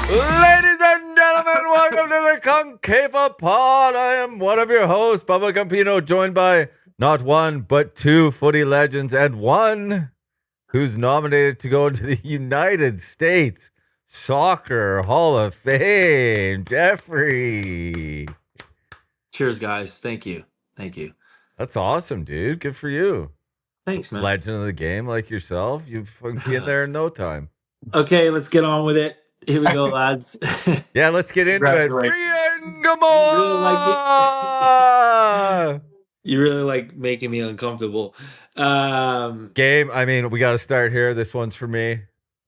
Ladies and gentlemen, welcome to the CONCAFA Pod. I am one of your hosts, Bubba Gumpino, joined by not one, but two footy legends, and one who's nominated to go into the United States Soccer Hall of Fame, Jeffrey. Cheers, guys. Thank you. Thank you. That's awesome, dude. Good for you. Thanks, man. Legend of the game like yourself. You fucking be in there in no time. Okay, let's get on with it. Here we go, lads. Yeah, let's get into it. Brian Gamora! You really like making me uncomfortable. Game, I mean, we got to start here. This one's for me.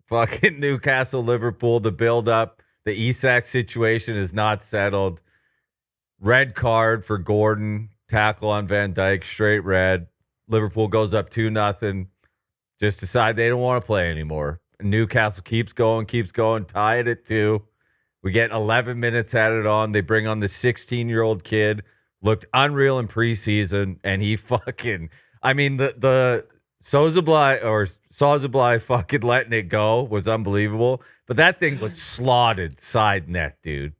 Fucking Newcastle, Liverpool, the build-up. The Isak situation is not settled. Red card for Gordon. Tackle on Van Dijk, straight red. Liverpool goes up 2-0. Just decide they don't want to play anymore. Newcastle keeps going, tie it at 2. We get 11 minutes at it on. They bring on the 16-year-old kid. Looked unreal in preseason, and he fucking... I mean, the Sozably fucking letting it go was unbelievable. But that thing was slotted side net, dude.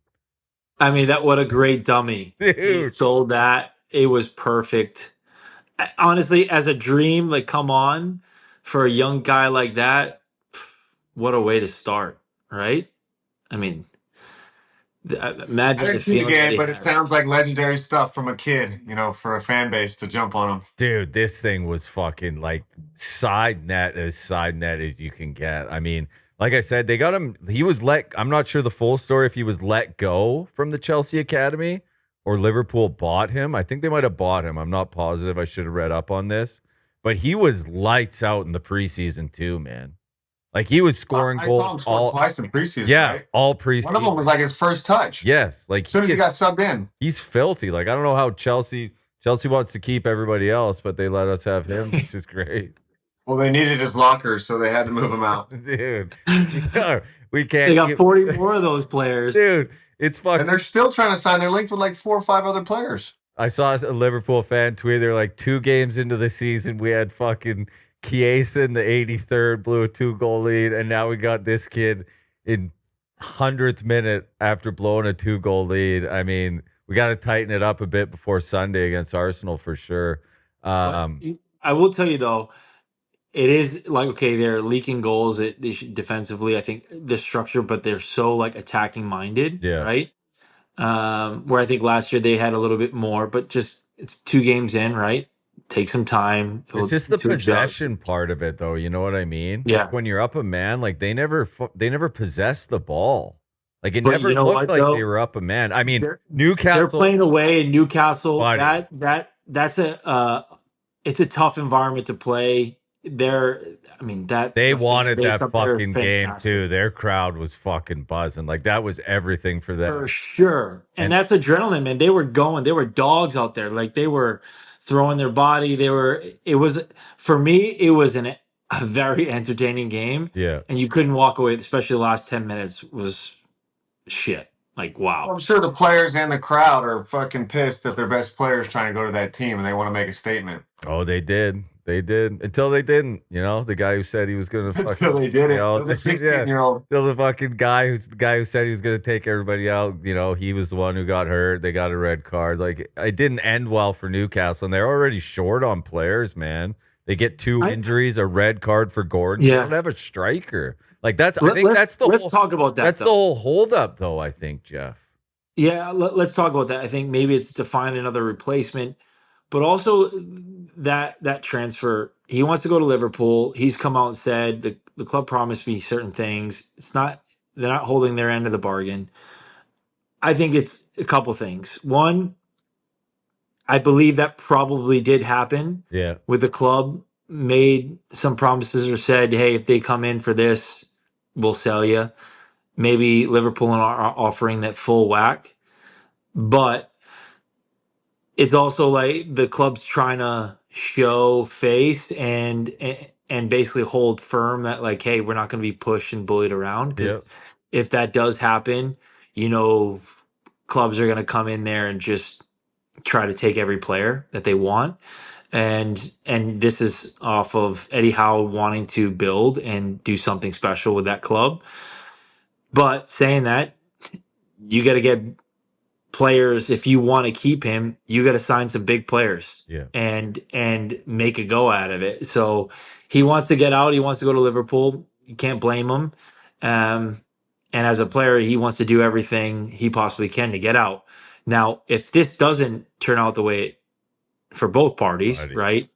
I mean, what a great dummy. Dude. He sold that. It was perfect. Honestly, as a dream, like, come on. For a young guy like that, what a way to start, right? I mean... Imagine I didn't see the game, but it sounds like legendary stuff from a kid, for a fan base to jump on him. Dude, this thing was fucking like side net as you can get. I mean, like I said, they got him. He was I'm not sure the full story if he was let go from the Chelsea Academy or Liverpool bought him. I think they might have bought him. I'm not positive. I should have read up on this. But he was lights out in the preseason too, man. Like he was scoring goals. I saw him score twice in preseason. Yeah, right? all preseason. One of them was like his first touch. Yes, like as soon as he got subbed in. He's filthy. Like I don't know how Chelsea wants to keep everybody else, but they let us have him, which is great. Well, they needed his lockers, so they had to move him out. Dude, we can't. They got 40 more of those players. Dude, it's fucking. And they're still trying to sign. They're linked with like 4 or 5 other players. I saw a Liverpool fan tweet. They're like 2 games into the season, we had fucking Chiesa in the 83rd blew a 2-goal lead, and now we got this kid in 100th minute after blowing a 2-goal lead. I mean, we got to tighten it up a bit before Sunday against Arsenal for sure. I will tell you though, it is like, okay, they're leaking goals. They should, defensively, I think the structure, but they're so like attacking minded, right? Where I think last year they had a little bit more, but just it's 2 games in, right? Take some time. It's just the possession part of it, though. You know what I mean? Yeah. Like when you're up a man, like they never possessed the ball. Like it never looked like they were up a man. I mean, Newcastle. They're playing away in Newcastle. Buddy. That's it's a tough environment to play. They wanted that fucking game too. Their crowd was fucking buzzing. Like that was everything for them. For sure. And that's adrenaline, man. They were dogs out there. Like they were throwing their body. For me, it was a very entertaining game. Yeah. And you couldn't walk away, especially the last 10 minutes was shit. Like, wow. Well, I'm sure the players and the crowd are fucking pissed that their best players trying to go to that team and they want to make a statement. Oh, they did. They did until they didn't. The guy who said he was going to until they did it. The 16-year-old. Still the fucking guy who said he was going to take everybody out. He was the one who got hurt. They got a red card. Like it didn't end well for Newcastle, and they're already short on players. Man, they get 2 injuries, a red card for Gordon. Yeah. They don't have a striker. Like let's talk about that. That's the whole holdup, though. I think, Jeff. Yeah, let's talk about that. I think maybe it's to find another replacement, but also that transfer. He wants to go to Liverpool. He's come out and said the club promised me certain things. They're not holding their end of the bargain. I think it's a couple things. One, I believe that probably did happen. Yeah, with the club made some promises or said, hey, if they come in for this, we'll sell you. Maybe Liverpool are offering that full whack, but it's also like the club's trying to show face and basically hold firm that like, hey, we're not going to be pushed and bullied around. Because if that does happen, clubs are going to come in there and just try to take every player that they want. And this is off of Eddie Howe wanting to build and do something special with that club. But saying that, you got to get players. If you want to keep him, you got to sign some big players Yeah. and make a go out of it. So he wants to get out. He wants to go to Liverpool. You can't blame him. And as a player, he wants to do everything he possibly can to get out. Now, if this doesn't turn out the way for both parties, Buddy. right?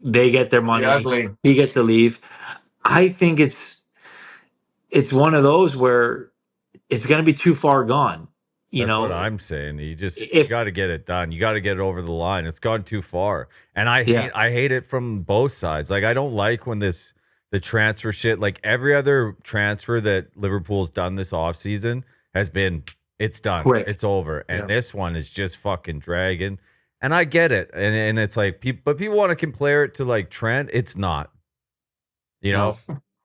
They get their The money. ugly. He gets to leave. I think it's one of those where it's going to be too far gone. You That's know, what I'm saying. You if got to get it done. You got to get it over the line. It's gone too far, and yeah, I hate it from both sides. Like I don't like when the transfer shit. Like every other transfer that Liverpool's done this offseason has been it's done, quick. it's over, and Yeah. this one is just fucking dragging. And I get it, and it's like but people want to compare it to like Trent. It's not. You know,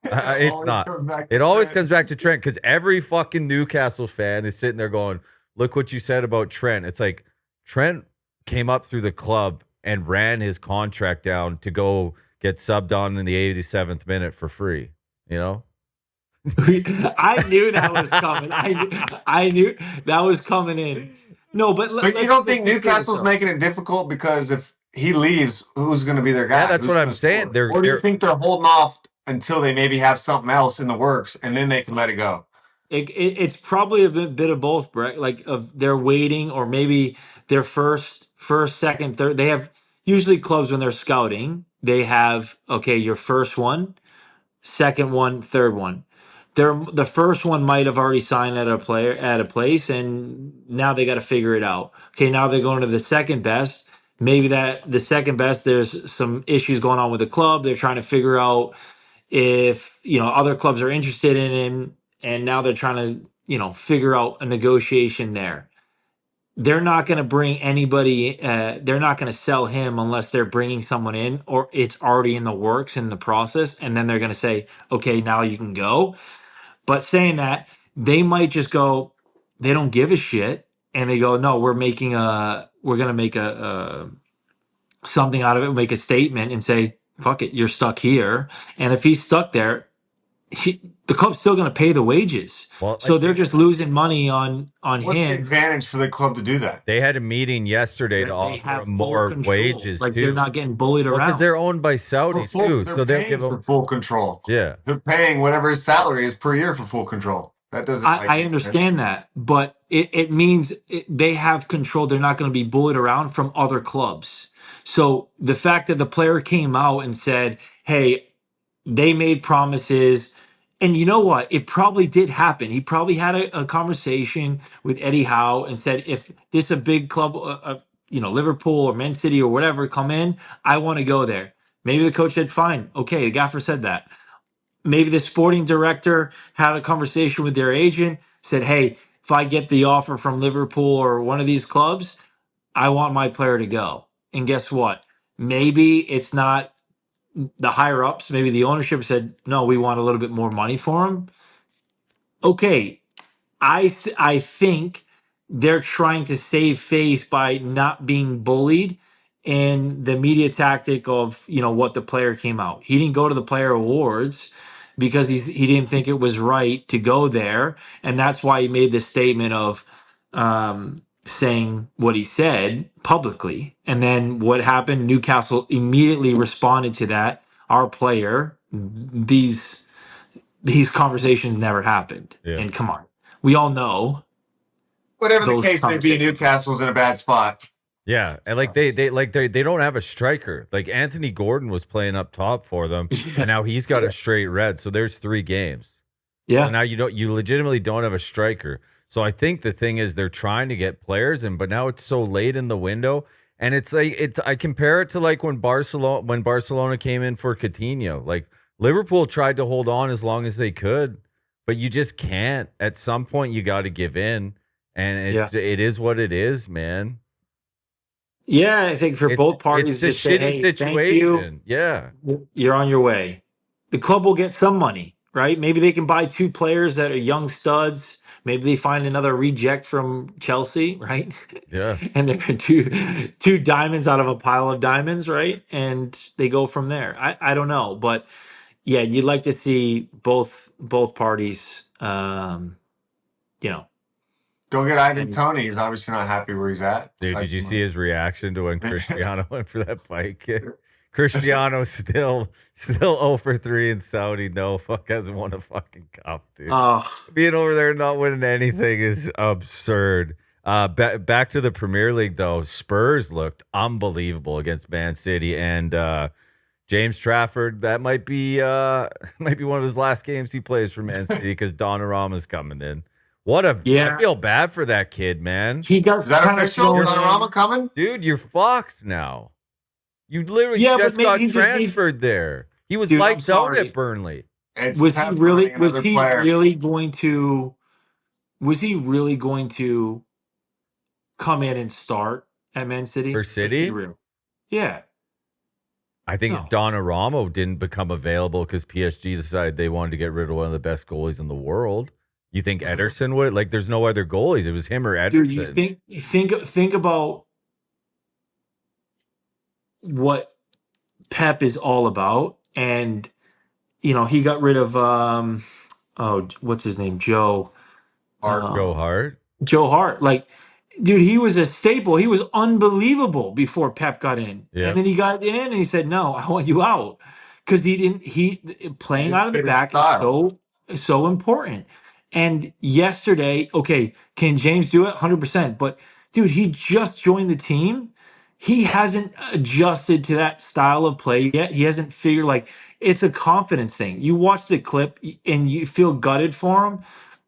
it's Always not. comes back It to always Trent. comes back to Trent because every fucking Newcastle fan is sitting there going, "Look what you said about Trent." It's like Trent came up through the club and ran his contract down to go get subbed on in the 87th minute for free. You know, I knew that was coming. I knew that was coming in. No, but But you don't think Newcastle's making it difficult because if he leaves, who's going to be their guy? Yeah, that's Who's what gonna I'm saying. score? Or do you think they're holding off until they maybe have something else in the works and then they can let it go? it's probably a bit of both, Brett. Like of they're waiting, or maybe their first, second, third. They have usually clubs when they're scouting. They have okay, your first one, second one, third one. The first one might have already signed at a place, and now they got to figure it out. Okay, now they're going to the second best. Maybe that the second best, there's some issues going on with the club. They're trying to figure out if other clubs are interested in him, and now they're trying to figure out a negotiation there. They're not going to bring anybody. They're not going to sell him unless they're bringing someone in, or it's already in the works in the process, and then they're going to say, "Okay, now you can go." But saying that, they might just go, they don't give a shit, and they go, "No, we're going to make a something out of it, make a statement, and say, fuck it, you're stuck here." And if he's stuck there, the club's still going to pay the wages. well, So like they're just losing money on What's the him. advantage for the club to do that? they had a meeting yesterday to They offer have him full more control. wages Like they're too. not getting bullied Well, because around. they're owned by Saudis too, They're so they'll paying give for him. full control. Yeah, They're paying whatever his salary is per year for full control. That doesn't I make sense. understand that, but it means they have control. They're not going to be bullied around from other clubs. So the fact that the player came out and said, "Hey, they made promises," and you know what? It probably did happen. He probably had a conversation with Eddie Howe and said, "If this a big club, Liverpool or Man City or whatever come in, I want to go there." Maybe the coach said, "Fine, okay." The gaffer said that. Maybe the sporting director had a conversation with their agent, said, "Hey, if I get the offer from Liverpool or one of these clubs, I want my player to go." And guess what? Maybe it's not the higher ups. Maybe the ownership said, "No, we want a little bit more money for him." Okay, I think they're trying to save face by not being bullied, and the media tactic of what the player came out. He didn't go to the player awards because he didn't think it was right to go there, and that's why he made this statement of saying what he said publicly. And then what happened? Newcastle immediately responded to that. Our player, these conversations never happened. yeah. And come on, we all know Whatever the those case may be, conversations. Newcastle's in a bad spot. Yeah, and like they don't have a striker. Like Anthony Gordon was playing up top for them, and now he's got a straight red. So there's 3 games. Yeah. So now you legitimately don't have a striker. So I think the thing is they're trying to get players in, but now it's so late in the window, and it's like I compare it to like when Barcelona came in for Coutinho. Like Liverpool tried to hold on as long as they could, but you just can't. At some point, you got to give in, and it is what it is, man. Yeah, I think for both It's parties, a just say, shitty "Hey, thank you. situation. Yeah. You're on your way." The club will get some money, right? Maybe they can buy 2 players that are young studs. Maybe they find another reject from Chelsea, right? Yeah. And they're two diamonds out of a pile of diamonds, right? And they go from there. I don't know, but yeah, you'd like to see both parties Go get Ivan And Toney. He's obviously not happy where he's at. Dude, did Besides you the see his reaction to when money. Cristiano went for that bike kick? Cristiano still 0 for 3 in Saudi. No, fuck, hasn't won a fucking cup, dude. Being over there and not winning anything is absurd. Back to the Premier League though. Spurs looked unbelievable against Man City, and James Trafford. That might be one of his last games he plays for Man City because Donnarumma's coming in. I feel bad for that kid, man. he got Is that kind of official? Donnarumma coming? Dude, you're fucked now. You literally Yeah, but just maybe got he just transferred there. He was Dude, I'm lights out sorry. at Burnley. It's Was he Pep really? running Was another he player. really going to? Was he really going to come in and start at Man City? For Let's City? be real. Yeah. I think No. if Donnarumma didn't become available because PSG decided they wanted to get rid of one of the best goalies in the world, you think Ederson would? Like, there's no other goalies. It was him or Dude, Ederson. you think about what Pep is all about, and he got rid of what's his name, Joe. Joe Hart. Joe Hart. Like, dude, he was a staple. He was unbelievable before Pep got in. Yeah. And then he got in and he said, "No, I want you out." Because he playing Didn't out of the fit his back style. is so important. And yesterday, okay, can James do it? 100%. But dude, he just joined the team. He hasn't adjusted to that style of play yet. He hasn't figured, like, it's a confidence thing. You watch the clip and you feel gutted for him,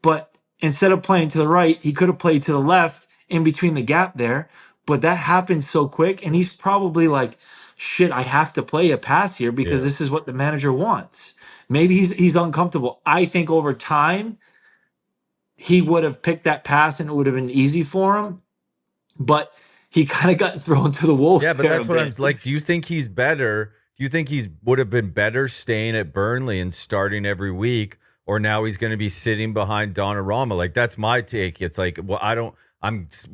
but instead of playing to the right, he could have played to the left in between the gap there. But that happened so quick, and he's probably like, "Shit, I have to play a pass here because Yeah. this is what the manager wants." Maybe he's uncomfortable. I think over time he would have picked that pass and it would have been easy for him, but he kind of got thrown to the wolves. Yeah, but there that's a what I'm bit. like. Do you think he's better? Do you think he would have been better staying at Burnley and starting every week, or now he's going to be sitting behind Donnarumma? Like, that's my take. It's like, well,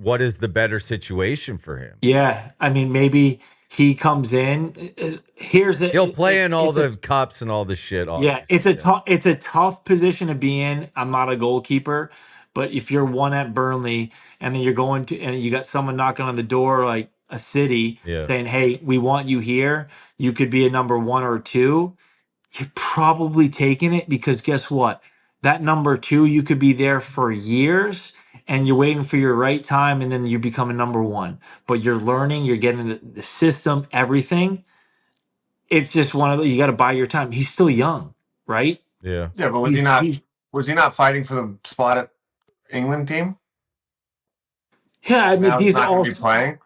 what is the better situation for him? Yeah, I mean, maybe he comes in. He'll play in all it's a the cups and all the shit. Yeah, Obviously. it's a tough position to be in. I'm not a goalkeeper, but if you're one at Burnley and then you're going to and you got someone knocking on the door like a city Yeah. saying, "Hey, we want you here." You could be a number one or two. You're probably taking it because guess what? That number two, you could be there for years and you're waiting for your right time and then you become a number one. But you're learning, you're getting the system, everything. It's just one of the, you got to buy your time. He's still young, right? Yeah. Yeah, but He's was he not fighting for the spot at England team? yeah. I mean, Now he's these are not all. going to be playing.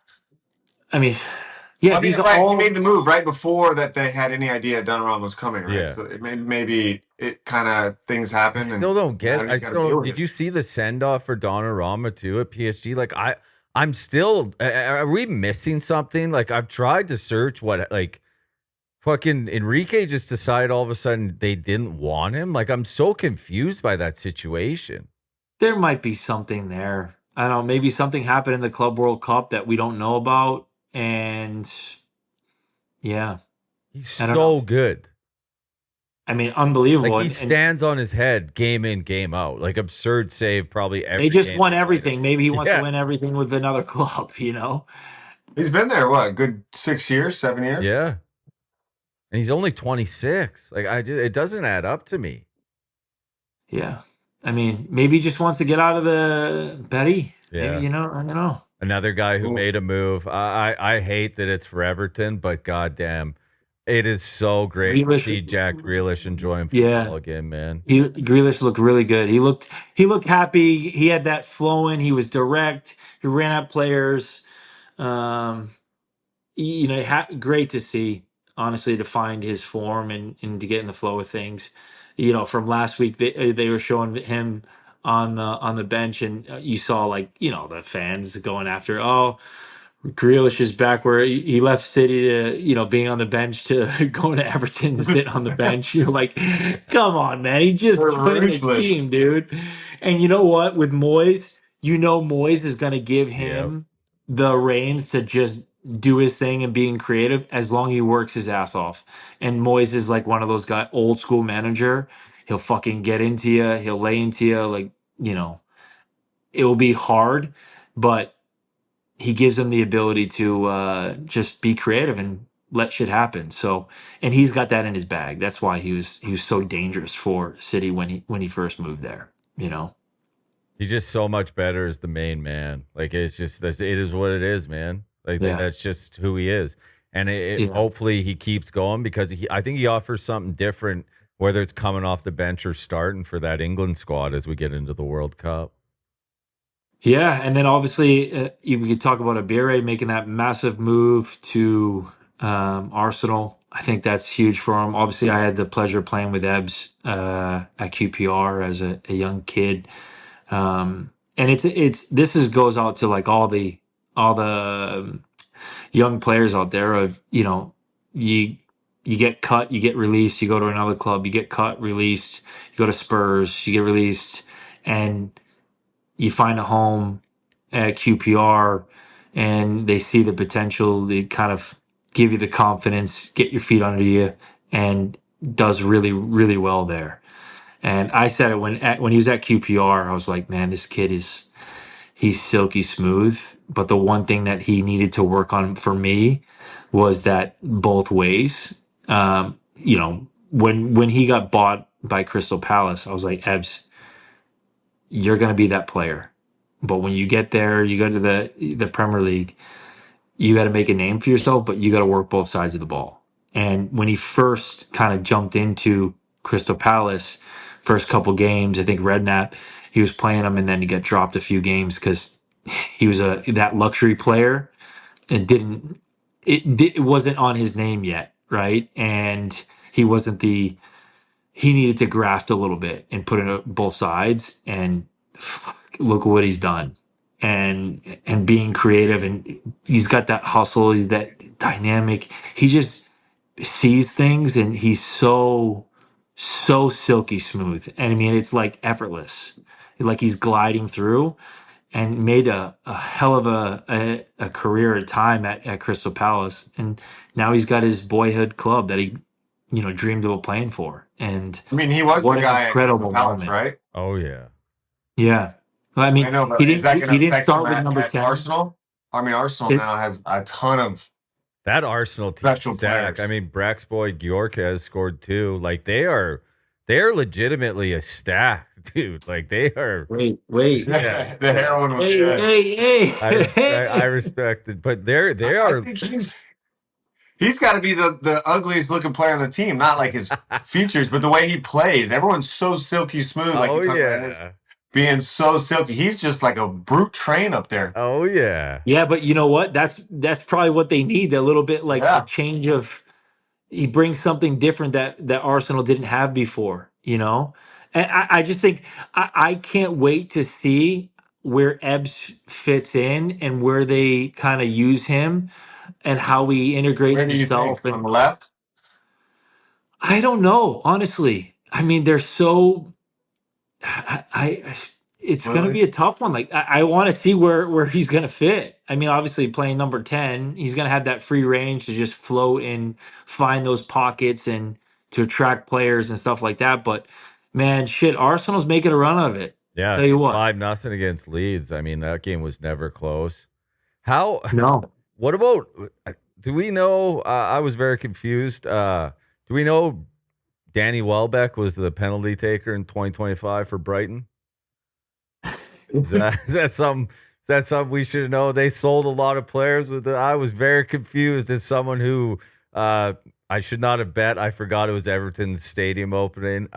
I mean, yeah, I mean, these are right, all. he made the move right before that they had any idea Donnarumma was coming, right? Yeah. So maybe it kind of things happen. Still don't get. now I he's gotta still deal don't. with Did it. you see the send off for Donnarumma too at PSG? Like, I'm still. Are we missing something? Like, I've tried to search what like. Fucking Enrique just decided all of a sudden they didn't want him. Like, I'm so confused by that situation. There might be something there. I don't know. Maybe something happened in the Club World Cup that we don't know about, and yeah, He's I don't know. so good. I mean, unbelievable. Like, he And stands on his head game in, game out. Like, absurd save probably every they just game won they play. everything. Maybe he wants Yeah. to win everything with another club. He's been there what, a good 6 years, 7 years? Yeah. And he's only 26. Like, it doesn't add up to me. Yeah. I mean, maybe he just wants to get out of the Betty. Yeah. Maybe, I don't know. Another guy who Ooh. made a move. I hate that it's for Everton, but goddamn, it is so great to see Jack Grealish enjoying football again, man. Grealish looked really good. He looked happy. He had that flowing. He was direct. He ran at players. Great to see. Honestly, to find his form and to get in the flow of things. From last week, they were showing him on the bench, and you saw the fans going after. Oh, Grealish is back where he left City to, being on the bench to going to Everton, sit on the bench. You're like, come on, man. He just They're joined the ruthless. team, dude. And you know what? With Moyes, Moyes is going to give him the reins to just do his thing and being creative as long as he works his ass off. And Moyes is like one of those guys, old school manager. He'll fucking get into you. He'll lay into you. it will be hard, but he gives them the ability to just be creative and let shit happen. So, and he's got that in his bag. That's why he was so dangerous for City when he first moved there. You know. He's just so much better as the main man. Like it is what it is, man. Like Yeah. that's just who he is. And Yeah. hopefully he keeps going because I think he offers something different, whether it's coming off the bench or starting for that England squad as we get into the World Cup. Yeah, and then obviously we could talk about Abire making that massive move to Arsenal. I think that's huge for him. Obviously, I had the pleasure of playing with Ebbs at QPR as a young kid, and it's this is goes out to like all the young players out there of you get cut, you get released, you go to another club, you get cut, released, you go to Spurs, you get released, and you find a home at QPR and they see the potential, they kind of give you the confidence, get your feet under you, and does really, really well there. And I said it when he was at QPR, I was like, man, this kid he's silky smooth. But the one thing that he needed to work on for me was that both ways. When he got bought by Crystal Palace, I was like, Ebbs, you're going to be that player. But when you get there, you go to the Premier League, you got to make a name for yourself, but you got to work both sides of the ball. And when he first kind of jumped into Crystal Palace, first couple games, I think Redknapp, he was playing him, and then he got dropped a few games because he was that luxury player and it wasn't on his name yet, right? And he needed to graft a little bit and put in both sides, and look what he's done. And being creative, and he's got that hustle, he's that dynamic. He just sees things, and he's so silky smooth. And I mean, it's like effortless. Like he's gliding through, and made a hell of a career at time at Crystal Palace. And now he's got his boyhood club that he dreamed of playing for. And I mean, he was the what an guy at Crystal incredible Palace, moment. right? Oh yeah. Yeah. I I mean, know, he but is didn't that he, going to he didn't affect him start with number at 10. Arsenal? I mean, Arsenal It, now has a ton of That Arsenal team special stack. players. I mean, Breck's boy Georg has scored too. Like they're legitimately a stack, dude. Like they are. wait. Yeah, The yeah. heroin was Hey, good. hey, I hey. respect it, but they I are. think he's got to be the ugliest looking player on the team, not like his features, but the way he plays. Everyone's so silky smooth, like Oh you talk about his yeah. being so silky. He's just like a brute train up there. Oh yeah. Yeah, but you know what? That's probably what they need. A little bit like a Yeah. change of. He brings something different that Arsenal didn't have before. And I just think I can't wait to see where Ebbs fits in and where they kind of use him and how he integrates Where do you think? himself. On And the left? I don't know, honestly. I mean, they're so. I it's going to Really? be a tough one. Like I want to see where he's going to fit. I mean, obviously playing number 10, he's going to have that free range to just float and find those pockets and to attract players and stuff like that. But man, shit, Arsenal's making a run of it. Yeah. Tell you what. 5-0 against Leeds. I mean, that game was never close. How? No. What about? Do we know? I was very confused. Do we know Danny Welbeck was the penalty taker in 2025 for Brighton? Is that something? Is that something we should know? They sold a lot of players with it. I was very confused as someone who I should not have bet. I forgot it was Everton's stadium opening.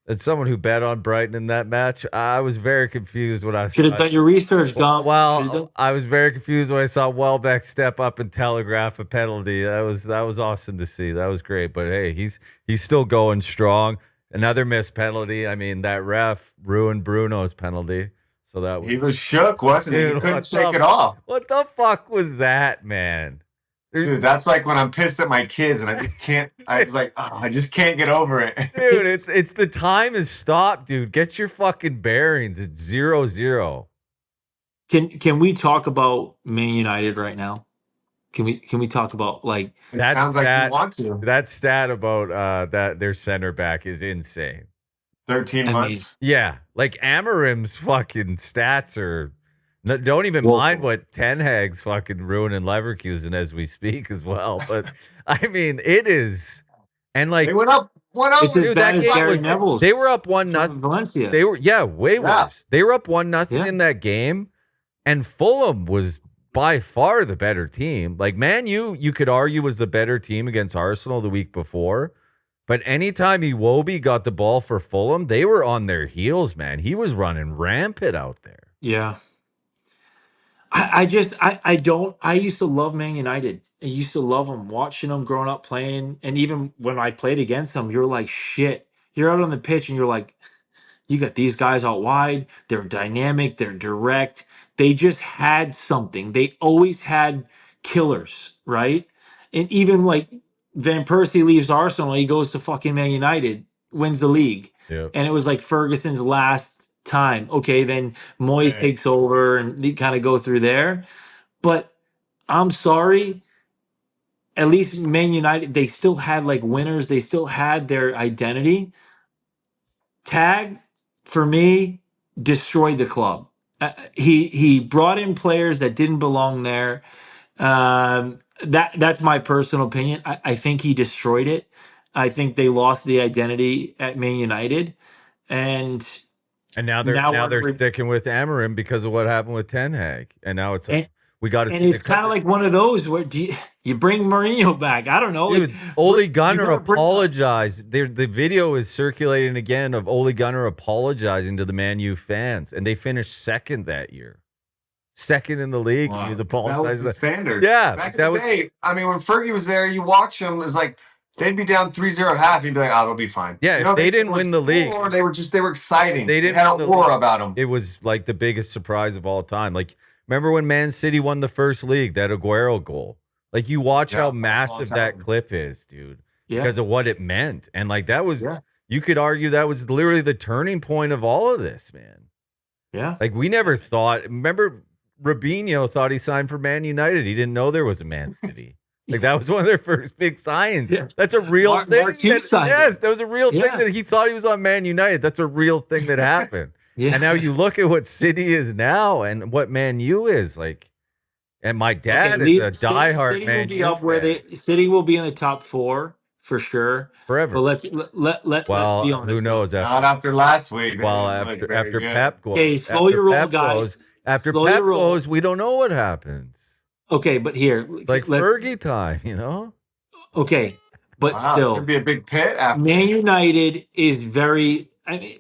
As someone who bet on Brighton in that match, I was very confused when I Should have saw. done your research, Gump. Should have done. Well, I was very confused when I saw Welbeck step up and telegraph a penalty. That was awesome to see. That was great. But hey, he's still going strong. Another missed penalty. I mean, that ref ruined Bruno's penalty. So that He was was shook, wasn't he? He dude. couldn't shake it off. What the fuck was that, man? Dude, that's like when I'm pissed at my kids and I just can't. I was like, oh, I just can't get over it. Dude, it's the time has stopped, dude. Get your fucking bearings. It's 0-0. Can we talk about Man United right now? Can we talk about like It That sounds like you stat, want to. that stat about that their center back is insane. 13 I mean, months. Yeah, like Amarim's fucking stats are. No, don't even Well- mind what Ten Hag's fucking ruining Leverkusen as we speak as well. But I mean, it is, and like They went up 1-0. it's as Dude, bad that as game Gary was. Neville's They were up 1-0. from Valencia. They were way Yeah. worse. They were up 1-0 Yeah. in that game, and Fulham was by far the better team. Like Man U, you could argue was the better team against Arsenal the week before. But anytime Iwobi got the ball for Fulham, they were on their heels, man. He was running rampant out there. Yeah. I used to love Man United. I used to love them, watching them growing up playing. And even when I played against them, you're like, shit. You're out on the pitch and you're like, you got these guys out wide. They're dynamic. They're direct. They just had something. They always had killers, right? And even like Van Persie leaves Arsenal, he goes to fucking Man United, wins the league. Yeah. And it was like Ferguson's last time. Okay, then Moyes takes over and they kind of go through there. But I'm sorry, at least Man United, they still had like winners. They still had their identity. Tag, for me, destroyed the club. He brought in players that didn't belong there. That's my personal opinion. I think he destroyed it. I think they lost the identity at Man United, and And now they're sticking with Amarim because of what happened with Ten Hag. And now it's like, we got to. And it's kind of like one of those where you bring Mourinho back? I don't know. Dude, Like, Ole Gunnar you gotta bring- apologized. The video is circulating again of Ole Gunnar apologizing to the Man U fans, and they finished second that year. Second in the league. Wow. He's That apologizing. was the standard. Yeah, Back that in the was. day, I mean, when Fergie was there, you watch them, it was like they'd be down 3-0 at half. You'd be like, oh, they'll be fine. Yeah, You know, if they didn't win the league. Or they were exciting. They didn't had win a the war league. about them. It was like the biggest surprise of all time. Like, remember when Man City won the first league, that Aguero goal? Like, you watch how massive that clip is, dude, because of what it meant. And like, that was, you could argue that was literally the turning point of all of this, man. Yeah. Like, we never thought, remember, Robinho thought he signed for Man United. He didn't know there was a Man City. Like, that was one of their first big signs. Yeah. That's a real thing. Mark Hughes signed Yes, it. that was a real thing that he thought he was on Man United. That's a real thing that happened. And now you look at what City is now and what Man U is like. And my dad is a diehard City Man will be U up where fan. City will be in the top 4 for sure. Forever. But let's be honest. Who knows? Not after last week. Well, after Pep goes. Okay, slow your roll, guys. After Slow Pep your roll. goes, we don't know what happens. Okay, but here, It's like Fergie time, you know? Okay, but Wow, still, could be a big pit after. Man United is very. I mean,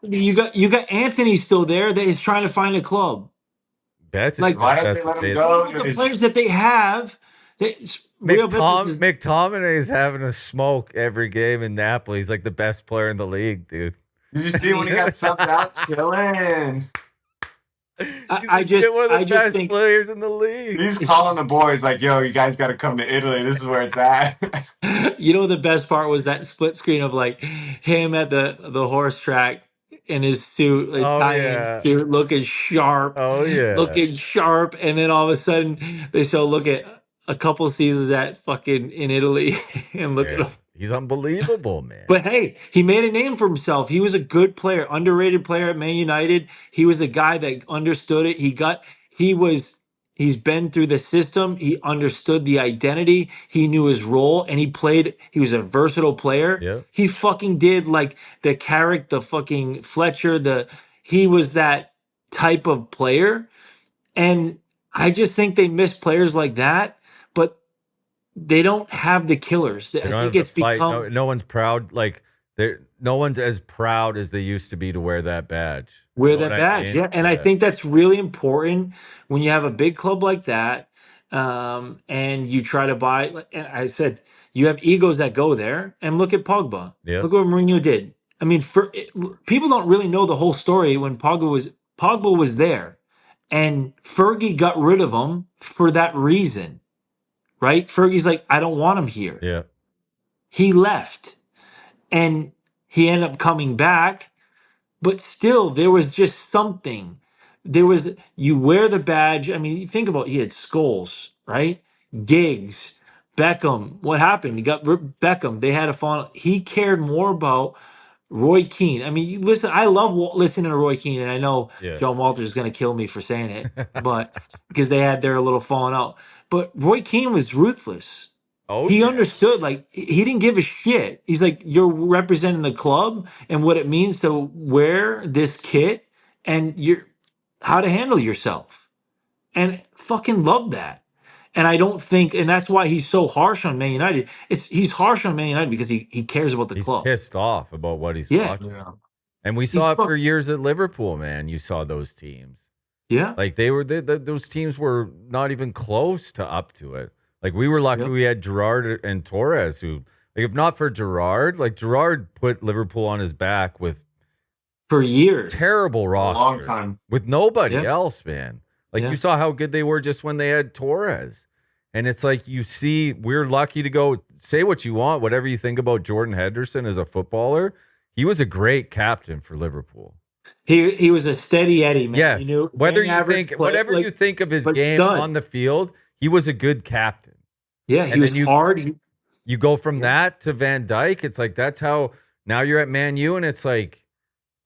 you got Anthony still there that is trying to find a club. That's Like, why don't they let him go? The players that they have, McTominay is having a smoke every game in Napoli. He's like the best player in the league, dude. Did you see when he got subbed out chilling? I just one of the best think players in the league. He's calling the boys like, "Yo, you guys got to come to Italy. This is where it's at." You know, the best part was that split screen of like him at the horse track in his suit, Italian suit, looking sharp. Looking sharp, and then all of a sudden they show look at a couple seasons at fucking in Italy and look at him. He's unbelievable, man. But hey, he made a name for himself. He was a good player, underrated player at Man United. He was a guy that understood it. He's been through the system. He understood the identity. He knew his role and he was a versatile player. Yeah. He fucking did like the Carrick, the fucking Fletcher, he was that type of player. And I just think they miss players like that, but they don't have the killers. I think it's become no one's proud. Like no one's as proud as they used to be to wear that badge. Wear that badge, yeah. And I think that's really important when you have a big club like that, and you try to buy. And I said you have egos that go there. And look at Pogba. Yeah. Look what Mourinho did. I mean, people don't really know the whole story when Pogba was there, and Fergie got rid of him for that reason, right? Fergie's like, I don't want him here. Yeah. He left, and he ended up coming back. But still, there was just something. You wear the badge. I mean, you think about he had Scholes, right? Giggs, Beckham. What happened? He got Beckham. They had a fall. He cared more about Roy Keane. I mean, listen, I love listening to Roy Keane, and I know Yeah. John Walters is going to kill me for saying it, but because they had their little falling out. But Roy Keane was ruthless. Oh He yeah. understood, like, he didn't give a shit. He's like, you're representing the club and what it means to wear this kit and how to handle yourself. And fucking love that. And I don't think, and that's why he's so harsh on Man United. He's harsh on Man United because he cares about the He's club. pissed off about what he's Yeah. watching. Yeah. And we He's saw it for years at Liverpool, man. You saw those teams. Yeah. Like those teams were not even close to up to it. Like we were lucky Yep. we had Gerrard and Torres who, like, if not for Gerrard, like Gerrard put Liverpool on his back with For years. terrible roster. long time. With nobody Yeah. else, man. Like Yeah. you saw how good they were just when they had Torres. And it's like you see, we're lucky to go say what you want, whatever you think about Jordan Henderson as a footballer. He was a great captain for Liverpool. He was a steady Eddie, man. Yes. You knew, Whether bang you average think play, whatever like, you think of his but game stud. on the field, he was a good captain. Yeah, he And was then you- hard. You go from Yeah. that to Van Dijk. It's like that's how now you're at Man U, and it's like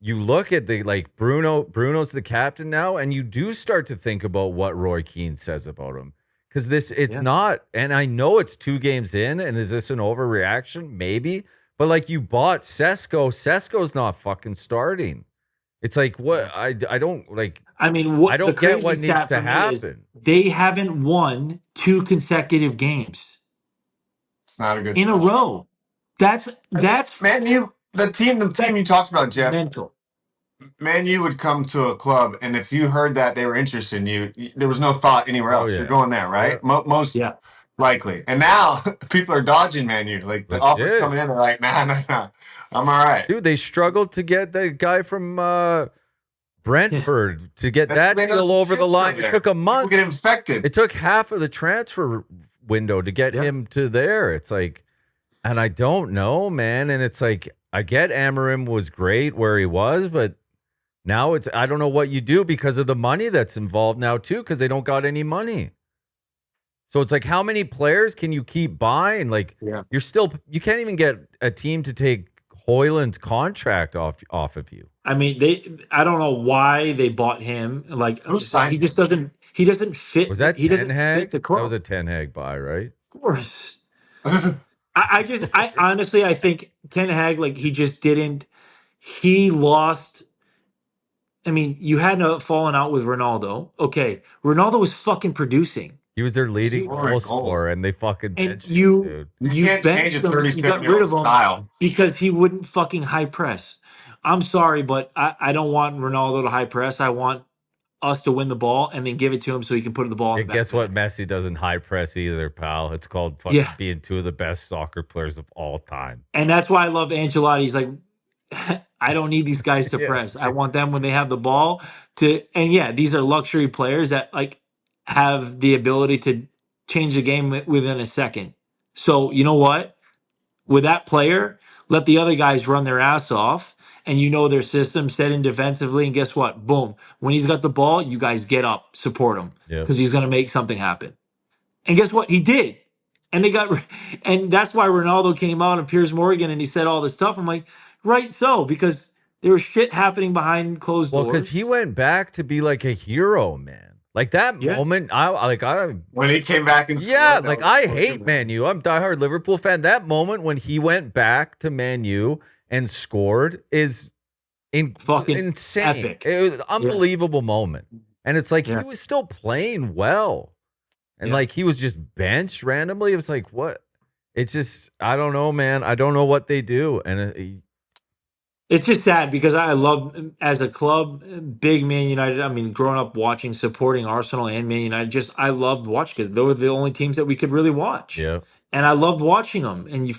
you look at the like Bruno's the captain now, and you do start to think about what Roy Keane says about him. Because it's Yeah. not, and I know it's 2 games in, and is this an overreaction? Maybe. But like you bought Sesko. Sesko's not fucking starting. It's like what I don't like. I mean, what I don't the get crazy what needs stat to for me is happen. they haven't won 2 consecutive games It's not a good in a sign. row. That's Man, the team you talked about, Jeff. mental. Man, you would come to a club, and if you heard that they were interested in you, there was no thought anywhere else. Oh, yeah. You're going there, right? Most Yeah. likely. And now people are dodging Man U. Like the offers Legit. coming in, they're like, nah, I'm all right. Dude, they struggled to get the guy from Brentford to get that They know deal the over the shit's line. not It there. took a People month. get infected. It took half of the transfer window to get Yeah. him to there. It's like, and I don't know, man. And it's like, I get Amarim was great where he was, but now I don't know what you do because of the money that's involved now too, because they don't got any money. So it's like, how many players can you keep buying? Like, Yeah. you can't even get a team to take Hoyland's contract off of you. I mean, I don't know why they bought him. Like, Who signed he just doesn't fit. Was that he doesn't Ten fit Hag? the That club. was a Ten Hag buy, right? Of course. I honestly, I think Ten Hag, like, he lost. I mean, you had a falling out with Ronaldo. Okay. Ronaldo was fucking producing. He was their leading Scoring goal goals. scorer, and they fucking And benched him, you dude. You can't benched change a him, you got 37-year-old rid of him style. because he wouldn't fucking high press. I'm sorry, but I don't want Ronaldo to high press. I want us to win the ball and then give it to him so he can put the ball in And the back. guess what? Messi doesn't high press either, pal. It's called fucking Yeah. being 2 of the best soccer players of all time. And that's why I love Ancelotti. He's like, I don't need these guys to Yeah. press. I want them when they have the ball and yeah, these are luxury players that like have the ability to change the game within a second. So you know what? With that player, let the other guys run their ass off and you know their system set in defensively. And guess what? Boom. When he's got the ball, you guys get up, support him Yeah. because he's going to make something happen. And guess what? He did. And and that's why Ronaldo came out and Piers Morgan and he said all this stuff. I'm like, right. So, because there was shit happening behind closed Well, doors. because he went back to be like a hero, man. Like that Yeah. moment, When he came back and scored, yeah, that like was I fucking hate amazing. Man U. I'm a diehard Liverpool fan. That moment when he went back to Man U and scored is Fucking insane. epic. It was an unbelievable moment. And it's like Yeah. he was still playing well. And Yeah. like he was just benched randomly. It was like, what? It's just, I don't know, man. I don't know what they do. And It's just sad because I love, as a club, big Man United. I mean, growing up watching, supporting Arsenal and Man United, I loved watching because they were the only teams that we could really watch. yeah. And I loved watching them. And you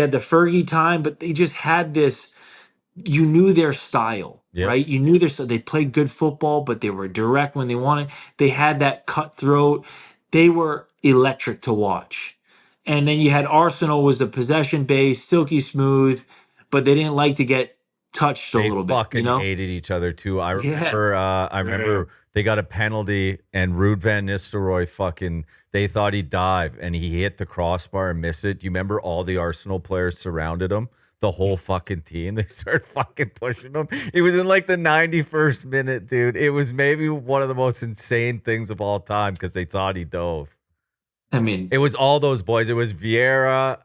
had the Fergie time, but they just had this, you knew their style, Yep. right? You knew they played good football, but they were direct when they wanted. They had that cutthroat. They were electric to watch. And then you had Arsenal was the possession based, silky smooth, but they didn't like to get touched a They little bit, fucking you know? hated each other too. I Yeah. remember they got a penalty and Ruud van Nistelrooy they thought he'd dive and he hit the crossbar and missed it. Do you remember all the Arsenal players surrounded him? the whole fucking team. They started fucking pushing him. It was in like the 91st minute, dude. It was maybe one of the most insane things of all time because they thought he dove. I mean, It was all those boys. It was Vieira.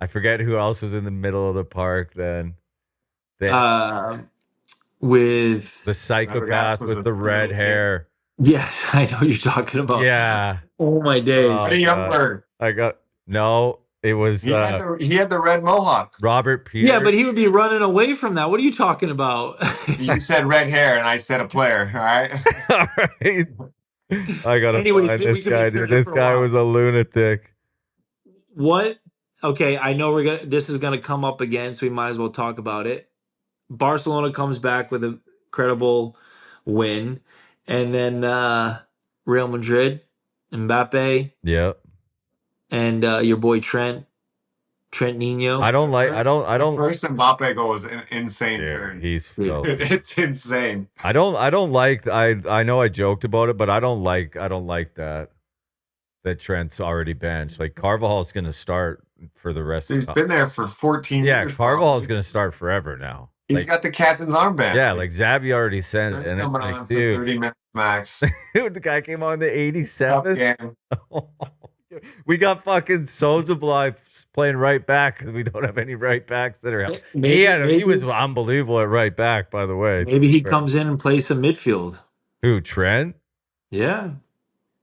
I forget who else was in the middle of the park then. with The psychopath with the red hair. yes, I know what you're talking about. Yeah. Oh my days. Eddie Youngberg. It was He had the red mohawk. Robert Peters. Yeah, but he would be running away from that. What are you talking about? You said red hair, and I said a player. All right. All right. I gotta Anyways, find we this can guy, be dude. searching This for a guy while. was a lunatic. What? Okay, I know this is gonna come up again, so we might as well talk about it. Barcelona comes back with a credible win, and then Real Madrid, Mbappe, Yep. and your boy Trent Nino. I don't. The first Mbappe goal was an insane Dude, turn. he's filthy. It's insane. I don't like. I know I joked about it, but I don't like that Trent's already benched. Like Carvajal's going to start for the rest. He's been there for 14 years. Yeah, Carvajal's going to start forever now. He's got the captain's armband. Yeah, like Zabby already sent it, and it's coming like, on for dude, 30 minutes max. dude, the guy came on the Tough 87th. game. We got fucking Sozablai playing right back because we don't have any right backs that are healthy. He was unbelievable at right back, by the way. Maybe he comes in and plays some midfield. Who, Trent? Yeah.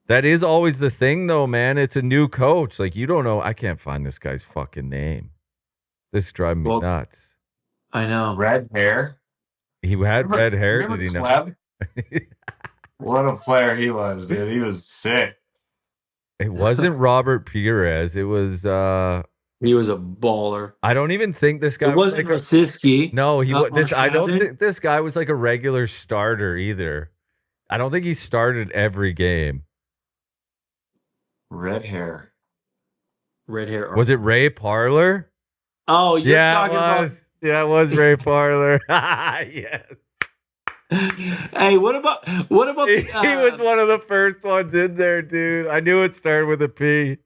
That is always the thing, though, man. It's a new coach. Like, you don't know. I can't find this guy's fucking name. This is driving me nuts. I know. Red hair. He had red hair, did he not? What a player he was, dude. He was sick. It wasn't Robert Pires. It was he was a baller. I don't even think this guy was like Rosicky. No, I don't think this guy was like a regular starter either. I don't think he started every game. Red hair. Was it Ray Parler? Oh, you're talking about. Yeah, it was Ray Parler. Yes. Hey, what about he was one of the first ones in there, dude. I knew it started with a P.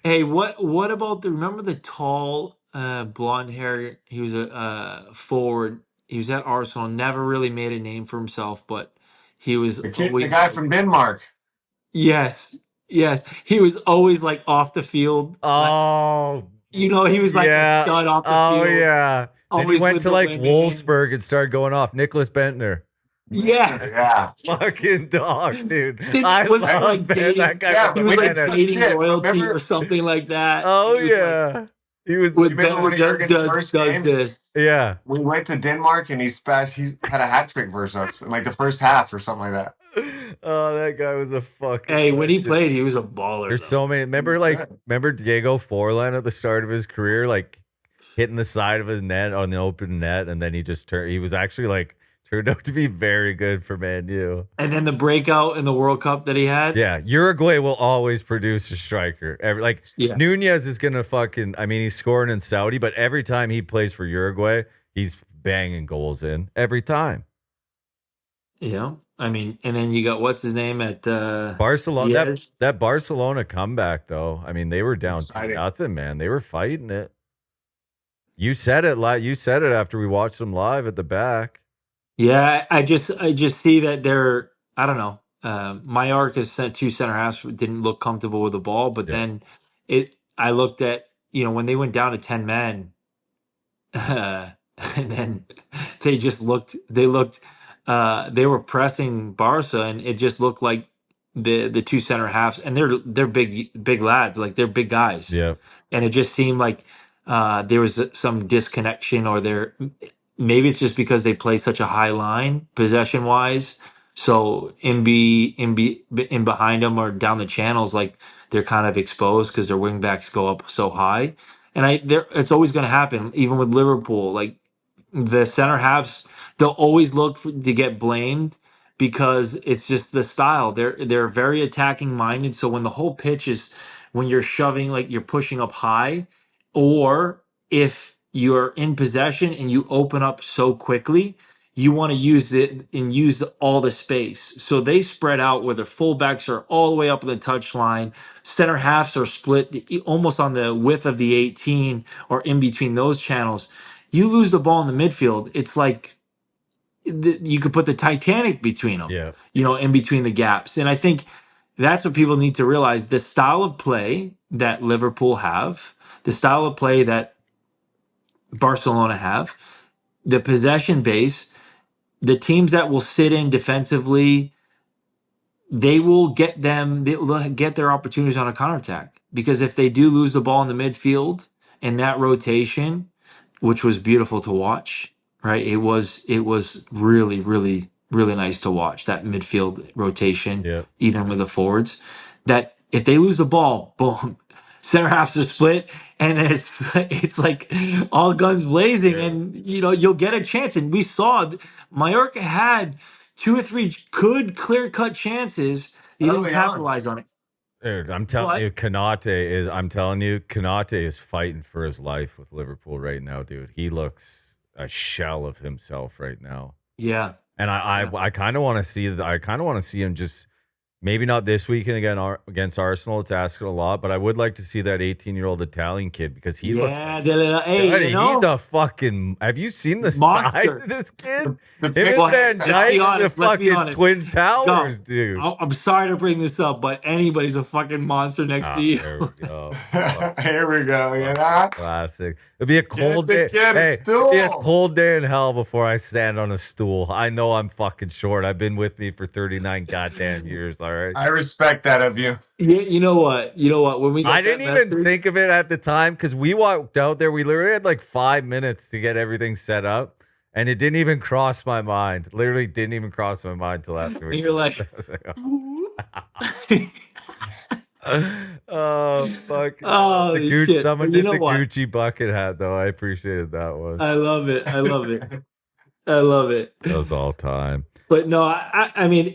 Hey, what about remember the tall blonde hair? He was a forward. He was at Arsenal, never really made a name for himself, but he was the guy from Denmark. Yes. He was always like off the field. Oh, he was like a stud off the field. Oh yeah. Then he went to like Wolfsburg and started going off. Nicholas Bentner. Yeah. Fucking dog, dude. I was like that guy. He was like dating royalty or something like that. Oh yeah. He was with does this. Yeah. We went to Denmark and he had a hat trick versus us in like the first half or something like that. Oh, that guy was a fucking. Hey, when he played, he was a baller. There's so many. Remember Diego Forlan at the start of his career, like hitting the side of his net on the open net, and then he just turned. He was actually turned out to be very good for Man U. And then the breakout in the World Cup that he had. Yeah, Uruguay will always produce a striker. Nunez is gonna fucking. I mean, he's scoring in Saudi, but every time he plays for Uruguay, he's banging goals in every time. I mean, and then you got what's his name at Barcelona. That Barcelona comeback, though. I mean, they were down 2-0, man. They were fighting it. You said it. You said it after we watched them live at the back. Yeah, I just see that they're. I don't know. Mallorca's two center halves didn't look comfortable with the ball, but then I looked at when they went down to 10 men, and then they just looked. They were pressing Barca, and it just looked like the two center halves, and they're big lads, like they're big guys. Yeah, and it just seemed like there was some disconnection, or maybe it's just because they play such a high line possession wise. So in behind them or down the channels, like they're kind of exposed because their wing backs go up so high, and it's always going to happen, even with Liverpool, like. The center halves, they'll always look to get blamed because it's just the style. They're very attacking minded. So when the whole pitch is when you're shoving, like you're pushing up high, or if you're in possession and you open up so quickly, you want to use it and use all the space. So they spread out where the fullbacks are all the way up the touchline. Center halves are split almost on the width of the 18 or in between those channels. You lose the ball in the midfield, it's like you could put the Titanic between them, Yeah. in between the gaps. And I think that's what people need to realize. The style of play that Liverpool have, the style of play that Barcelona have, the possession base, the teams that will sit in defensively, they'll get their opportunities on a counterattack. Because if they do lose the ball in the midfield and that rotation, which was beautiful to watch, right? It was really, really, really nice to watch that midfield rotation, Yeah. even with the forwards. That if they lose the ball, boom, center halves are split, and it's like all guns blazing, Yeah. and you'll get a chance. And we saw Mallorca had two or three good clear cut chances. They didn't Early on. capitalize on it. Dude, I'm telling you, Konate is fighting for his life with Liverpool right now, dude. He looks a shell of himself right now. Yeah. And I kind of want to see him just maybe not this weekend against Arsenal. It's asking a lot, but I would like to see that 18-year-old Italian kid because he looks. Hey, he's a fucking. Have you seen the monster. size of this kid? The Him big and one. Van Let's Dijk be are the honest, let's be fucking honest. twin towers, Go. dude. I'm sorry to bring this up, but anybody's a fucking monster next to you. There we go. Here we go. You know? Classic. It'd be a cold the day. kid a Hey, it'd be a stool. cold day in hell before I stand on a stool. I know I'm fucking short. I've been with me for 39 goddamn years. All right. I respect that of you. You know what? When we got I didn't that even message- think of it at the time because we walked out there. We literally had like 5 minutes to get everything set up, and it didn't even cross my mind. Literally didn't even cross my mind till after. And you're like, oh fuck! oh The Gucci, shit! someone But you did know the what? Gucci bucket hat though. I appreciated that one. I love it. I love it. I love it. That was all time. But no, I mean,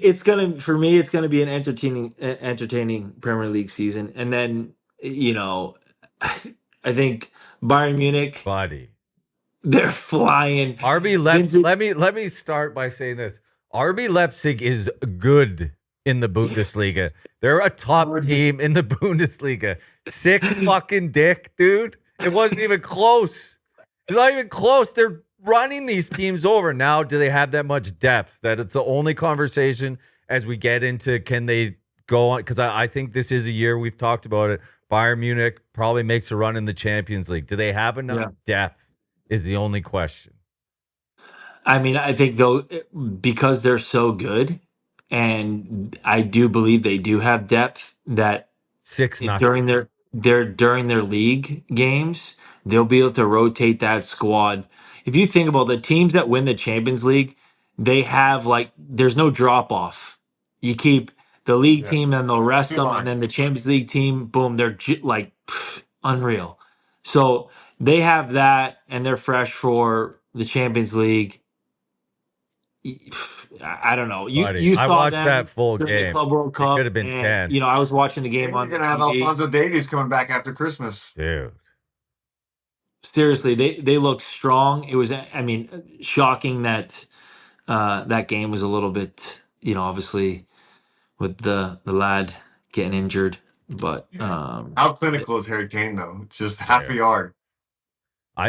for me, it's gonna be an entertaining Premier League season, and then I think Bayern Munich, Buddy. they're flying. RB Leipzig. Let me start by saying this. RB Leipzig is good in the Bundesliga. They're a top team in the Bundesliga. Sick fucking dick, dude. It wasn't even close. It's not even close. They're running these teams over. Now, do they have that much depth that it's the only conversation as we get into can they go on? Because I think this is a year we've talked about it. Bayern Munich probably makes a run in the Champions League. Do they have enough depth is the only question. I mean, I think though, because they're so good, and I do believe they do have depth that 6-0. during their league games, they'll be able to rotate that squad. If you think about the teams that win the Champions League, they have there's no drop off. You keep the league team, and they'll rest them, and then the Champions League team, boom, they're unreal. So they have that, and they're fresh for the Champions League. I don't know. You I saw watched them that full during the game. Club World Cup. Could have been and, 10. I was watching the game We're on the gonna have TV. Alphonso Davies coming back after Christmas. Dude. Seriously, they look strong. It was, I mean, shocking that that game was a little bit, obviously with the lad getting injured, but How clinical is Harry Kane though? Just half a yard.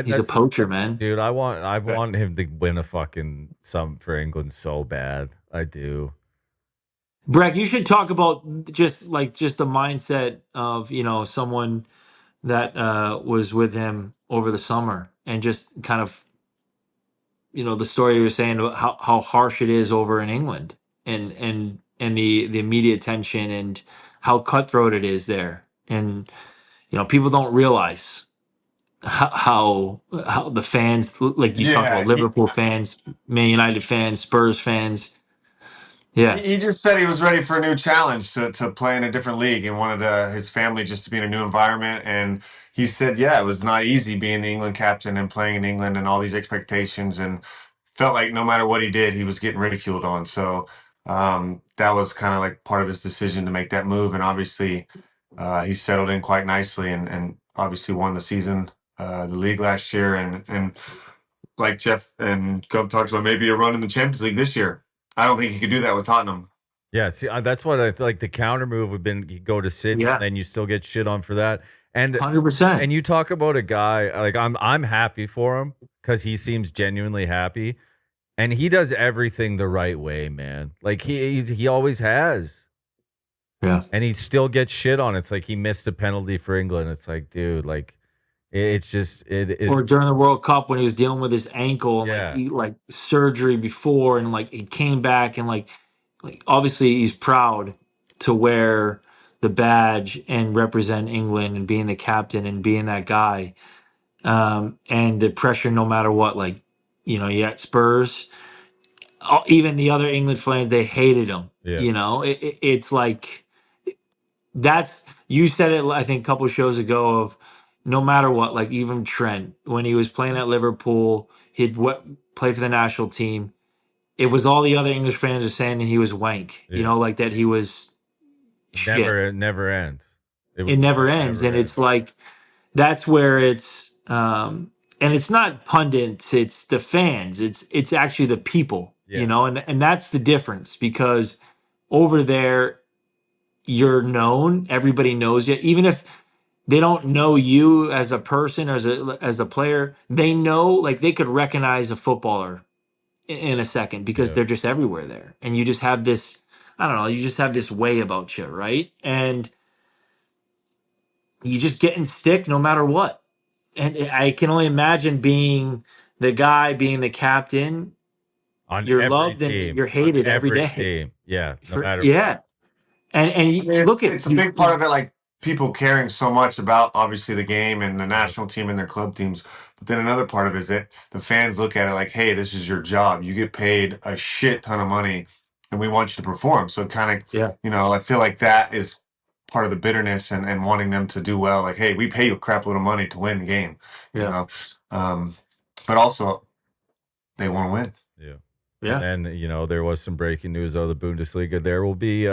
he's a poacher, man. Dude, I want him to win a fucking something for England so bad. I do. Brek, you should talk about just the mindset of someone that was with him over the summer, and just kind of the story you were saying about how harsh it is over in England, and the media attention, and how cutthroat it is there, and people don't realize how the fans, like you talk about Liverpool fans, Man United fans, Spurs fans. Yeah, He just said he was ready for a new challenge to play in a different league and wanted his family just to be in a new environment. And he said, yeah, it was not easy being the England captain and playing in England and all these expectations, and felt like no matter what he did, he was getting ridiculed on. So that was kind of like part of his decision to make that move. And obviously he settled in quite nicely and obviously won the season, the league last year. And like Jeff and Gump talks about, maybe a run in the Champions League this year. I don't think he could do that with Tottenham. Yeah, see, that's what I feel like. The counter move would been you go to City, and Yeah, then you still get shit on for that. And 100%. you talk about a guy like I'm happy for him because he seems genuinely happy, and he does everything the right way, man. Like he always has, Yeah. and he still gets shit on. It's like he missed a penalty for England. It's like, dude, like it's just Or during the World Cup when he was dealing with his ankle and yeah, like surgery before, and like he came back and like obviously he's proud to wear the badge and represent England and being the captain and being that guy. And the pressure, no matter what, like, you at Spurs, even the other England fans, they hated him. yeah, It's like that's you said it. I think a couple shows ago of no matter what, like even Trent when he was playing at Liverpool, he'd play for the national team. It was all the other English fans are saying that he was wank. yeah. Like that he was shit. It never ends. It never It ends, never and it's ends. like that's where and it's not pundits, it's the fans, it's actually the people, Yeah, and that's the difference because over there you're known, everybody knows you, even if they don't know you as a person or as a player, they know, like they could recognize a footballer in a second because yeah, they're just everywhere there, and you just have this, I don't know, you just have this way about you, right? And you just get in stick no matter what. And I can only imagine being the guy, being the captain. on You're every loved and team, you're hated every day. yeah, no matter what. Yeah, and I mean, look at it's a big part of it, like people caring so much about obviously the game and the national team and their club teams. But then another part of it is that the fans look at it like, hey, this is your job. You get paid a shit ton of money and we want you to perform. So it kind of, Yeah, I feel like that is part of the bitterness and wanting them to do well. Like, hey, we pay you a crap load of money to win the game, you yeah, know. Um, but also they want to win. Yeah. And yeah. then, there was some breaking news out of the Bundesliga. There will be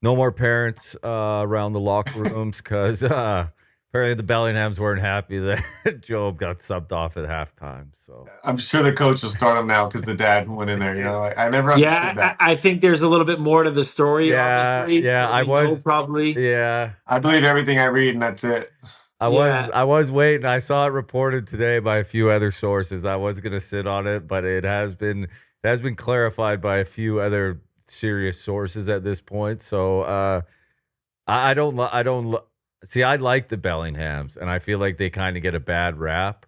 no more parents around the locker rooms because apparently the Bellinghams weren't happy that Job got subbed off at halftime. So, I'm sure the coach will start him now because the dad went in there. Like, I never understood Yeah, that. I think there's a little bit more to the story, yeah, obviously, yeah, that we know probably. yeah, I believe everything I read, and that's it. Yeah, I was waiting. I saw it reported today by a few other sources. I was going to sit on it, but it has been clarified by a few other serious sources at this point. So, see. I like the Bellinghams, and I feel like they kind of get a bad rap.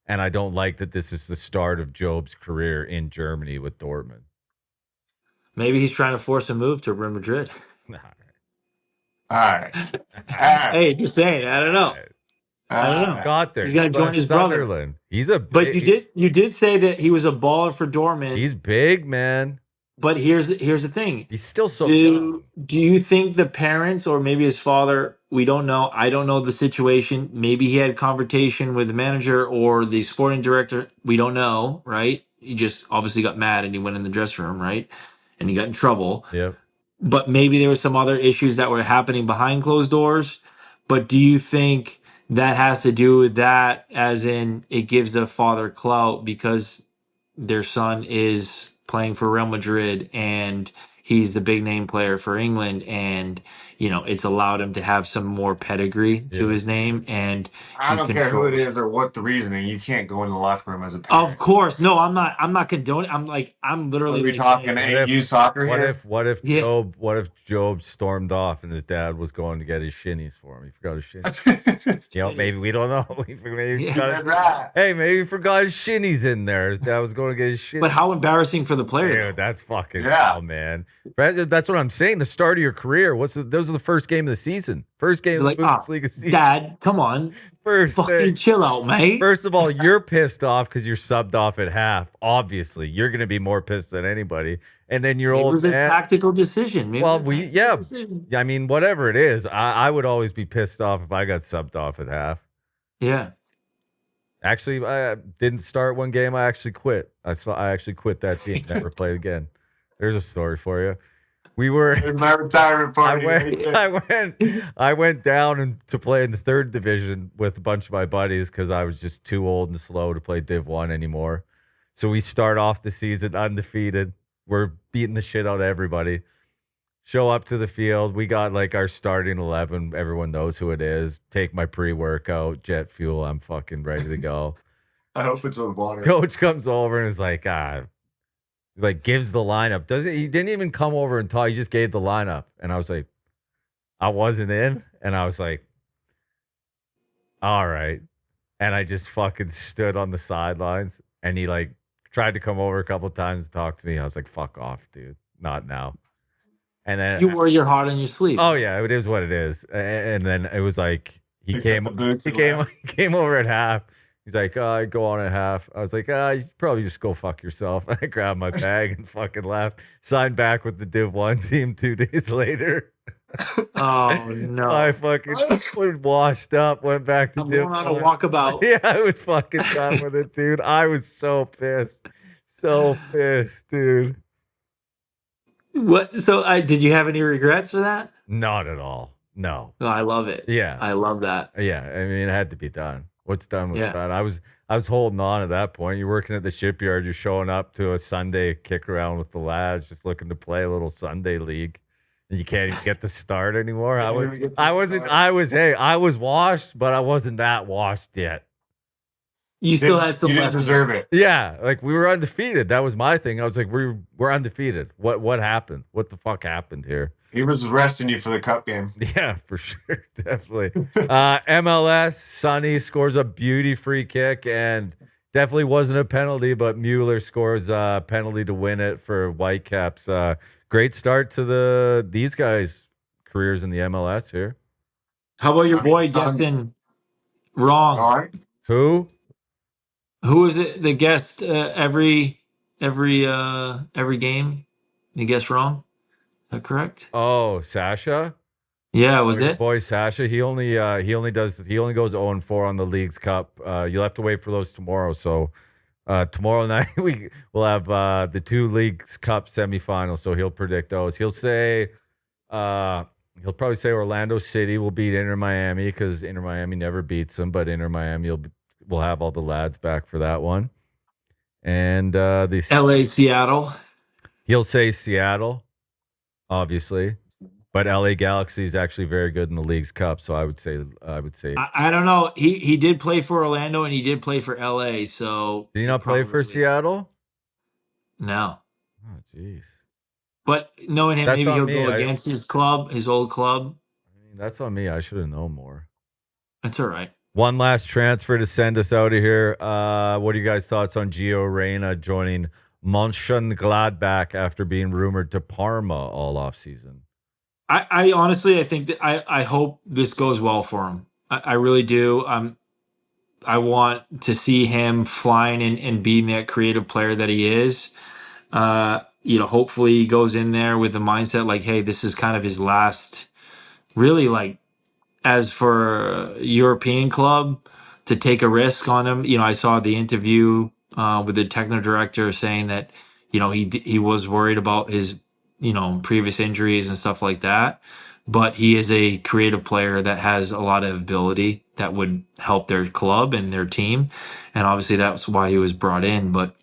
And I don't like that this is the start of Job's career in Germany with Dortmund. maybe he's trying to force a move to Real Madrid. All right. All right. Hey, just saying. I don't know. I don't know. Got there. He's got to join his brother. Sunderland. He's a But big. you did say that he was a baller for Dortmund. He's big, man. But here's the thing. He's still so young. Do you think the parents or maybe his father, we don't know. I don't know the situation. Maybe he had a conversation with the manager or the sporting director. We don't know, right? He just obviously got mad and he went in the dressing room, right? And he got in trouble. Yep. But maybe there were some other issues that were happening behind closed doors. But do you think that has to do with that, as in it gives the father clout because their son is playing for Real Madrid and he's the big name player for England, and it's allowed him to have some more pedigree to Yeah. his name, and I he don't care who it controls. is or what the reasoning. You can't go in the locker room as a Of parent. course, no, I'm not condoning. I'm What literally are we like talking saying, AU soccer What here? yeah. What if Job stormed off and his dad was going to get his shinnies for him? He forgot his shinnies. Maybe we don't know. Maybe he Yeah. forgot That's right. hey, maybe he forgot his shinnies in there. His dad was going to get his shinnies. But how embarrassing for the player, though. Dude, that's fucking Yeah. hell, man. That's what I'm saying. The start of your career. Those are the first game of the season. First game They're of the like, Bundesliga season. Dad, come on, First fucking thing. chill out, mate. First of all, you're pissed off because you're subbed off at half. Obviously, you're going to be more pissed than anybody. And then your It old was a man. tactical decision. Maybe Well, it was a yeah. tactical decision. I mean, whatever it is, I would always be pissed off if I got subbed off at half. Yeah. Actually, I didn't start one game. I actually quit. I actually quit that team. Never played again. There's a story for you. We were. My retirement party. right there. I went down and to play in the third division with a bunch of my buddies because I was just too old and slow to play Div 1 anymore. So we start off the season undefeated. We're beating the shit out of everybody. Show up to the field. We got like our starting 11. Everyone knows who it is. Take my pre-workout, jet fuel. I'm fucking ready to go. I hope it's with water. Coach comes over and is like, gives the lineup. He didn't even come over and talk. He just gave the lineup. And I was like, I wasn't in. And I was like, all right. And I just fucking stood on the sidelines. And he like tried to come over a couple times to talk to me. I was like, fuck off, dude. Not now. And then You wore your heart on your sleeve. oh yeah, it is what it is. And then it was like he came over at half. He's like, I go on at half. I was like, you probably just go fuck yourself. I grabbed my bag and fucking left. Signed back with the Div 1 team 2 days later. Oh no! I fucking washed up, went back to I'm Div going on a 1. walkabout. Yeah, I was fucking done with it, dude. I was so pissed. So pissed, dude. What? So, did you have any regrets for that? Not at all. No. Oh, I love it. Yeah. I love that. Yeah, I mean, it had to be done. What's done was Yeah. done. I was holding on at that point. You're working at the shipyard. You're showing up to a Sunday kick around with the lads, just looking to play a little Sunday league, and you can't even get the start anymore. I was washed, but I wasn't that washed yet. You still had some You didn't left. deserve it. Yeah, like we were undefeated. That was my thing. I was like, we're undefeated. What happened? What the fuck happened here? He was resting you for the cup game. Yeah, for sure. Definitely. MLS, Sonny scores a beauty free kick and definitely wasn't a penalty, but Mueller scores a penalty to win it for Whitecaps. Great start to these guys' careers in the MLS here. How about your boy guessing wrong? All right. Who? Who is it? The guest every game. He guessed wrong. Is that correct? Oh, Sasha? Yeah, was Your it? boy Sasha. He only goes 0-4 on the League's Cup. You'll have to wait for those tomorrow. So tomorrow night we'll have the 2 League's Cup semifinals. So he'll predict those. He'll probably say Orlando City will beat Inter Miami because Inter Miami never beats them, but Inter Miami will have all the lads back for that one. And the LA Seattle. he'll say Seattle, obviously. But LA Galaxy is actually very good in the League's Cup, so I would say. I don't know. He did play for Orlando and he did play for LA. So Did he not play for Seattle? No. Oh, jeez. But knowing him, That's maybe on he'll me. go against his club, his old club. I mean, that's on me. I should have known more. That's all right. One last transfer to send us out of here. What are you guys' thoughts on Gio Reyna joining Mönchengladbach after being rumored to Parma all off season? I honestly, I think that I hope this goes well for him. I really do. I want to see him flying and being that creative player that he is. Hopefully he goes in there with the mindset like, hey, this is kind of his last, really like, as for a European club to take a risk on him. I saw the interview with the technical director saying that, he was worried about his, previous injuries and stuff like that. But he is a creative player that has a lot of ability that would help their club and their team. And obviously that's why he was brought in. But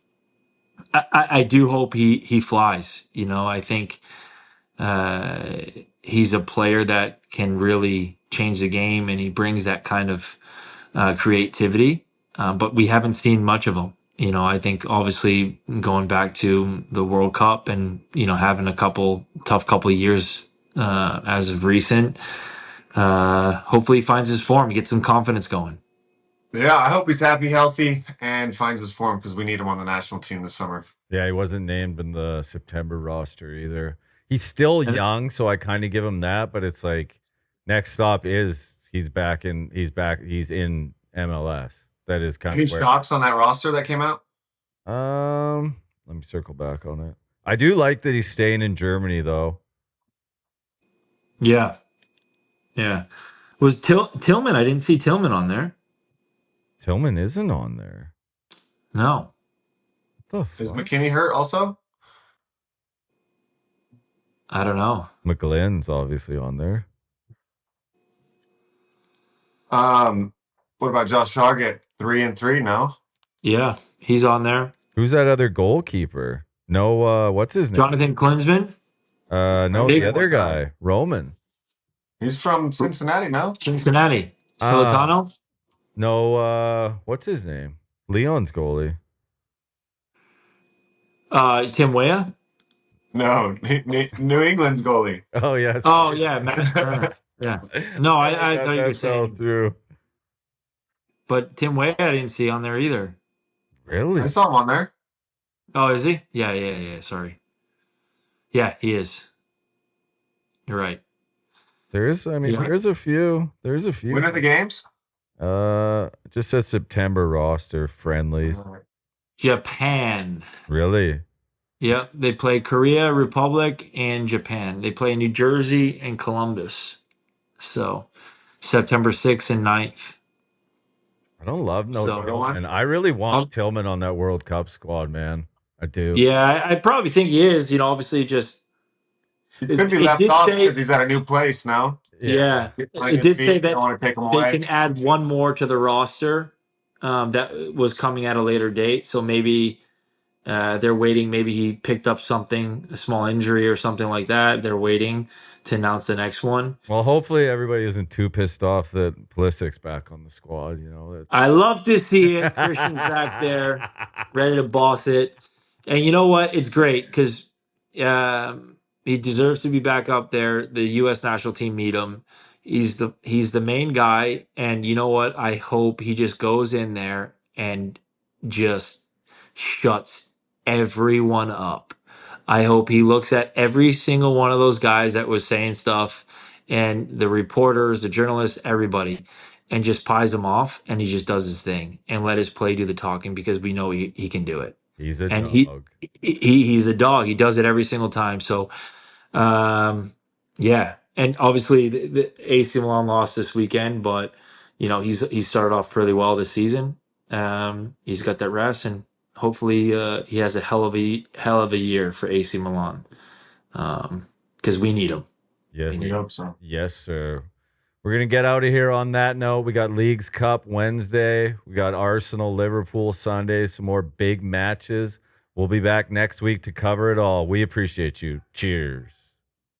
I do hope he flies. I think he's a player that can really change the game, and he brings that kind of creativity. But we haven't seen much of him. I think obviously going back to the World Cup and having a tough couple of years as of recent. Hopefully he finds his form, gets some confidence going. Yeah, I hope he's happy, healthy, and finds his form because we need him on the national team this summer. Yeah, he wasn't named in the September roster either. He's still young, so I kind of give him that. But it's like next stop is he's in MLS. That is kind Any of shocks on that roster that came out? Let me circle back on it. I do like that he's staying in Germany though. Yeah. Was Tillman? I didn't see Tillman on there. Tillman isn't on there. No. What the Is fuck? McKinney hurt also? I don't know. McGlynn's obviously on there. What about Josh Target? 3-3 now. Yeah, he's on there. Who's that other goalkeeper? No, what's his name? Jonathan Klinsman, No, Big the other was that? guy, Roman. He's from Cincinnati now. Cincinnati. Solitano. No, what's his name? Leon's goalie. Tim Weah. No, New England's goalie. Oh yes. Oh yeah, Matt Turner. Yeah. No, I thought you were that fell saying, through. but Tim Weah I didn't see on there either. Really? I saw him on there. Oh, is he? Yeah. Sorry. Yeah, he is. You're right. There's a few. There's a few. When are the games? Just says September roster friendlies. Japan. Really? Yeah, they play Korea, Republic, and Japan. They play New Jersey and Columbus. So September 6th and 9th. I don't love no So- Tillman. I really want Tillman on that World Cup squad, man. I do. Yeah, I probably think he is. Obviously just He could be it left did off say- because he's at a new place now. Yeah. Playing It his did say feet, that don't want to take him they away. can add one more to the roster that was coming at a later date. So maybe they're waiting. Maybe he picked up something, a small injury or something like that. They're waiting to announce the next one. Well, hopefully everybody isn't too pissed off that Pulisic's back on the squad. I love to see it. Christian's back there, ready to boss it. And you know what? It's great because he deserves to be back up there. The U.S. national team need him. He's the main guy. And you know what? I hope he just goes in there and just shuts everyone up. I hope he looks at every single one of those guys that was saying stuff and the reporters, the journalists, everybody, and just pies them off and he just does his thing and let his play do the talking because we know he can do it. He's a And dog. he's a dog. He does it every single time. So, yeah. And obviously the AC Milan lost this weekend, but he's started off pretty well this season. He's got that rest and hopefully he has a hell of a year for AC Milan. Because we need him. Yes. I hope so. Yes, sir. We're going to get out of here on that note. We got Leagues Cup Wednesday. We got Arsenal, Liverpool Sunday. Some more big matches. We'll be back next week to cover it all. We appreciate you. Cheers.